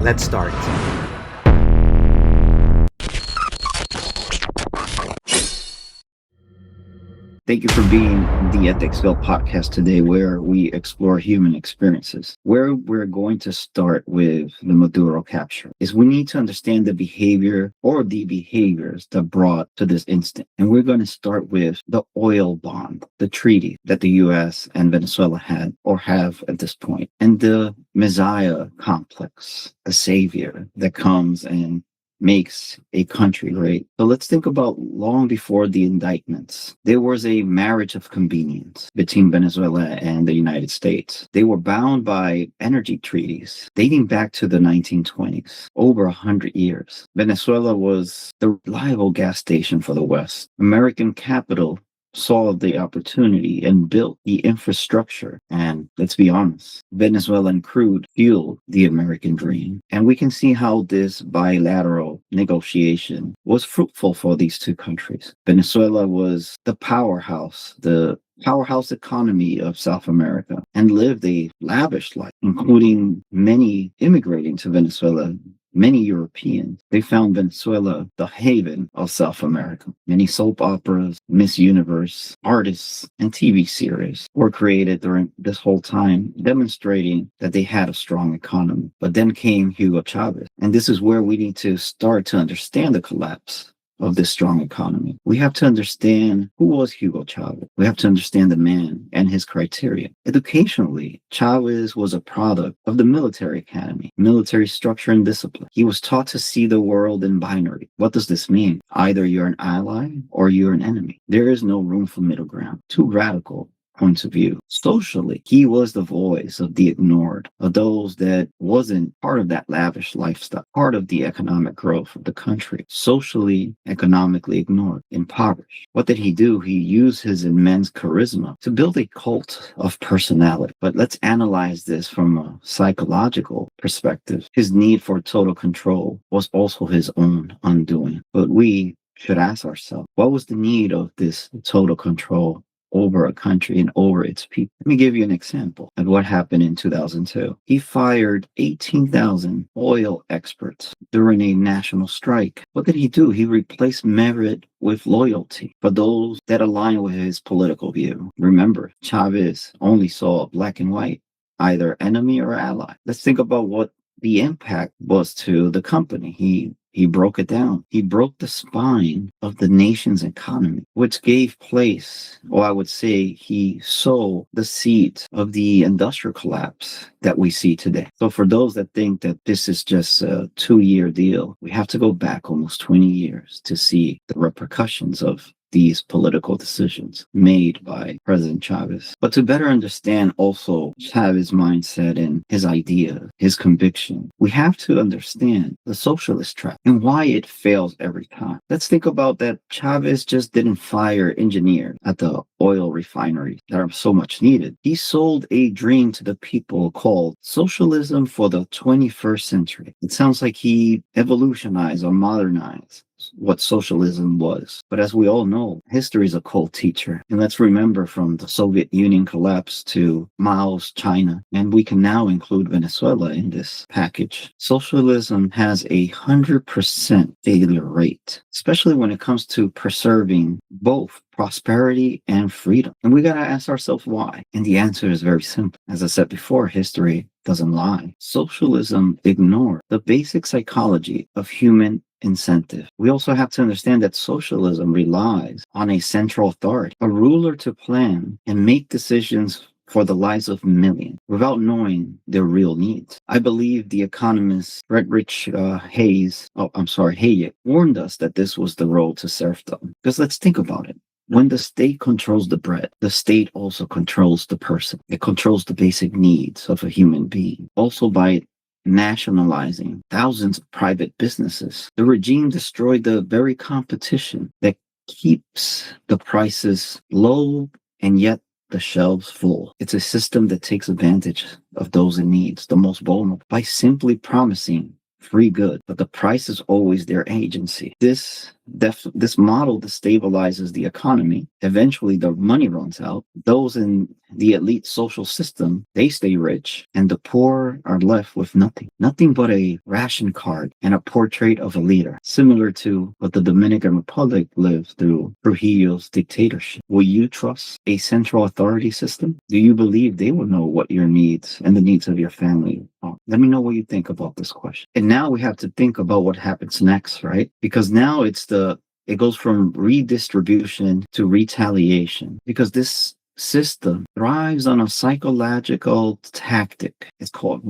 Let's start. Thank you for being on the Exile podcast today, where we explore human experiences. Where we're going to start with the Maduro capture is we need to understand the behavior or the behaviors that brought to this instant. And we're going to start with the oil bond, the treaty that the U.S. and Venezuela had or have at this point, and the Messiah complex, a savior that comes and makes a country great. So let's think about long before the indictments. There was a marriage of convenience between Venezuela and the United States. They were bound by energy treaties dating back to the 1920s, over 100 years. Venezuela was the reliable gas station for the West. American capital saw the opportunity and built the infrastructure. And let's be honest, Venezuelan crude fueled the American dream. And we can see how this bilateral negotiation was fruitful for these two countries. Venezuela was the powerhouse economy of South America and lived a lavish life, including many immigrating to Venezuela. Many Europeans, they found Venezuela the haven of South America. Many soap operas, Miss Universe, artists, and TV series were created during this whole time, demonstrating that they had a strong economy. But then came Hugo Chavez. And this is where we need to start to understand the collapse of this strong economy. We have to understand who was Hugo Chavez. We have to understand the man and his criteria. Educationally, Chavez was a product of the military academy, military structure and discipline. He was taught to see the world in binary. What does this mean? Either you're an ally or you're an enemy. There is no room for middle ground. Too radical points of view. Socially, he was the voice of the ignored, of those that wasn't part of that lavish lifestyle, part of the economic growth of the country. Socially, economically ignored, impoverished. What did he do? He used his immense charisma to build a cult of personality. But let's analyze this from a psychological perspective. His need for total control was also his own undoing. But we should ask ourselves, what was the need of this total control over a country and over its people? Let me give you an example of what happened in 2002. He fired 18,000 oil experts during a national strike. What did he do? He replaced merit with loyalty for those that align with his political view. Remember, Chavez only saw black and white, either enemy or ally. Let's think about what the impact was to the company. He broke it down. He broke the spine of the nation's economy, which gave place, or I would say he sowed the seeds of the industrial collapse that we see today. So for those that think that this is just a 2-year deal, we have to go back almost 20 years to see the repercussions of these political decisions made by President Chavez. But to better understand also Chavez's mindset and his idea, his conviction, we have to understand the socialist trap and why it fails every time. Let's think about that Chavez just didn't fire engineers at the oil refineries that are so much needed. He sold a dream to the people called socialism for the 21st century. It sounds like he evolutionized or modernized what socialism was. But as we all know, history is a cold teacher. And let's remember from the Soviet Union collapse to Mao's China, and we can now include Venezuela in this package. Socialism has 100% failure rate, especially when it comes to preserving both prosperity and freedom. And we got to ask ourselves why. And the answer is very simple. As I said before, history doesn't lie. Socialism ignored the basic psychology of human incentive. We also have to understand that socialism relies on a central authority, a ruler to plan and make decisions for the lives of millions without knowing their real needs. I believe the economist Hayek warned us that this was the road to serfdom. Because let's think about it. When the state controls the bread, the state also controls the person. It controls the basic needs of a human being. Also by nationalizing thousands of private businesses, the regime destroyed the very competition that keeps the prices low and yet the shelves full. It's a system that takes advantage of those in need, the most vulnerable, by simply promising free good, but the price is always their agency. This this model destabilizes the economy. Eventually, the money runs out. Those in the elite social system, they stay rich, and the poor are left with nothing but a ration card and a portrait of a leader, similar to what the Dominican Republic lived through Trujillo's dictatorship. Will you trust a central authority system? Do you believe they will know what your needs and the needs of your family are? Let me know what you think about this question. And now we have to think about what happens next, right? Because now it goes from redistribution to retaliation, because this system thrives on a psychological tactic. It's called,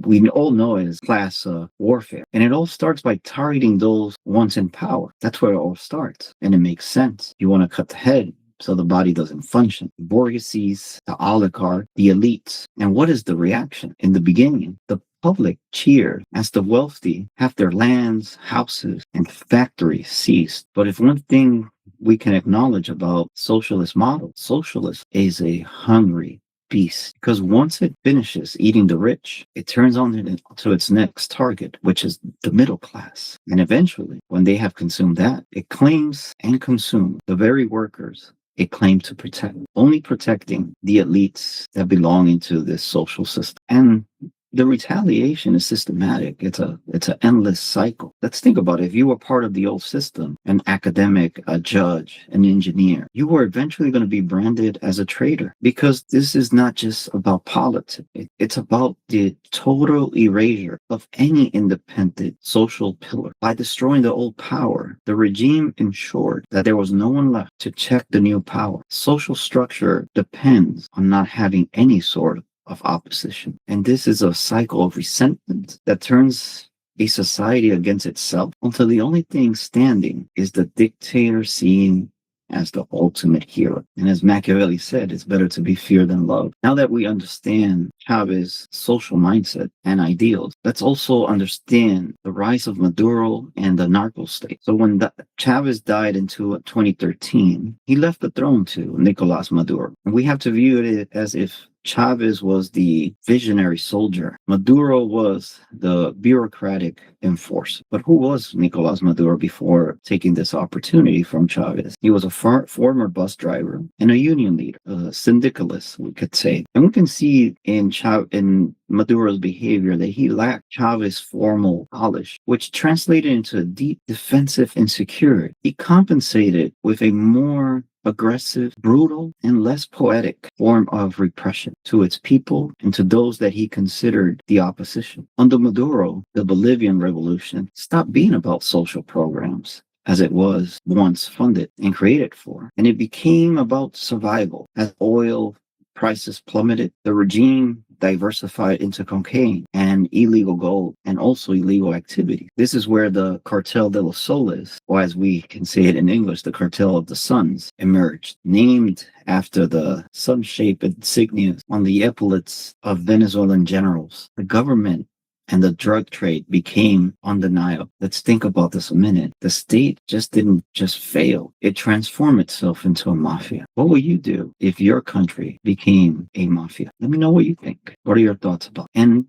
we all know it as class warfare. And it all starts by targeting those once in power. That's where it all starts. And it makes sense. You want to cut the head so the body doesn't function. The bourgeoisies, the oligarch, the elites. And what is the reaction? In the beginning, the public cheered as the wealthy have their lands, houses, and factories seized. But if one thing we can acknowledge about socialist model, socialist is a hungry beast, because once it finishes eating the rich, it turns on to its next target, which is the middle class. And eventually, when they have consumed that, it claims and consumes the very workers it claimed to protect, only protecting the elites that belong into this social system. And the retaliation is systematic. It's an endless cycle. Let's think about it. If you were part of the old system, an academic, a judge, an engineer, you were eventually going to be branded as a traitor, because this is not just about politics. It's about the total erasure of any independent social pillar. By destroying the old power, the regime ensured that there was no one left to check the new power. Social structure depends on not having any sort of opposition. And this is a cycle of resentment that turns a society against itself until the only thing standing is the dictator seen as the ultimate hero. And as Machiavelli said, it's better to be feared than loved. Now that we understand Chávez's social mindset and ideals, let's also understand the rise of Maduro and the narco state. So when Chávez died in 2013, he left the throne to Nicolás Maduro. And we have to view it as if Chávez was the visionary soldier. Maduro was the bureaucratic enforcer. But who was Nicolás Maduro before taking this opportunity from Chávez? He was a former bus driver and a union leader, a syndicalist, we could say. And we can see in Maduro's behavior that he lacked Chávez's formal polish, which translated into a deep defensive insecurity. He compensated with a more aggressive, brutal, and less poetic form of repression to its people and to those that he considered the opposition. Under Maduro, the Bolivian revolution stopped being about social programs as it was once funded and created for, and it became about survival. As oil prices plummeted, the regime diversified into cocaine and illegal gold and also illegal activity. This is where the Cartel de los Soles, or as we can say it in English, the Cartel of the Suns, emerged, named after the sun-shaped insignia on the epaulets of Venezuelan generals. The government and the drug trade became undeniable. Let's think about this a minute. The state didn't fail. It transformed itself into a mafia. What would you do if your country became a mafia? Let me know what you think. What are your thoughts about it? And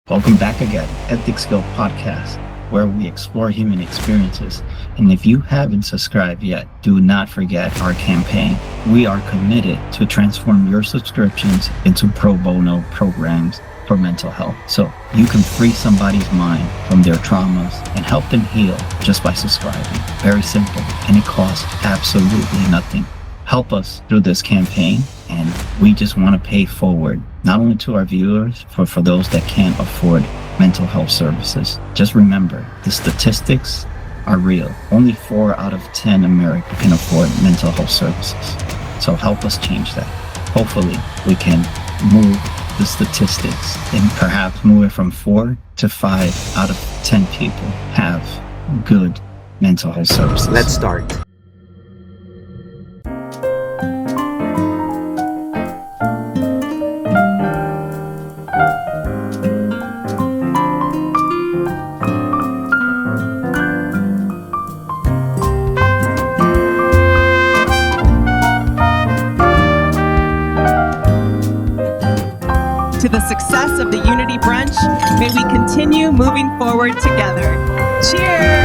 welcome back again at Exile Podcast, where we explore human experiences. And if you haven't subscribed yet, do not forget our campaign. We are committed to transform your subscriptions into pro bono programs for mental health, so you can free somebody's mind from their traumas and help them heal just by subscribing. Very simple, and it costs absolutely nothing. Help us through this campaign, and we just want to pay forward, not only to our viewers, but for those that can't afford mental health services. Just remember, the statistics are real. Only 4 out of 10 Americans can afford mental health services. So help us change that. Hopefully, we can move the statistics and perhaps move it from 4 to 5 out of 10 people have good mental health services. Let's start. To the success of the Unity Brunch, may we continue moving forward together. Cheers!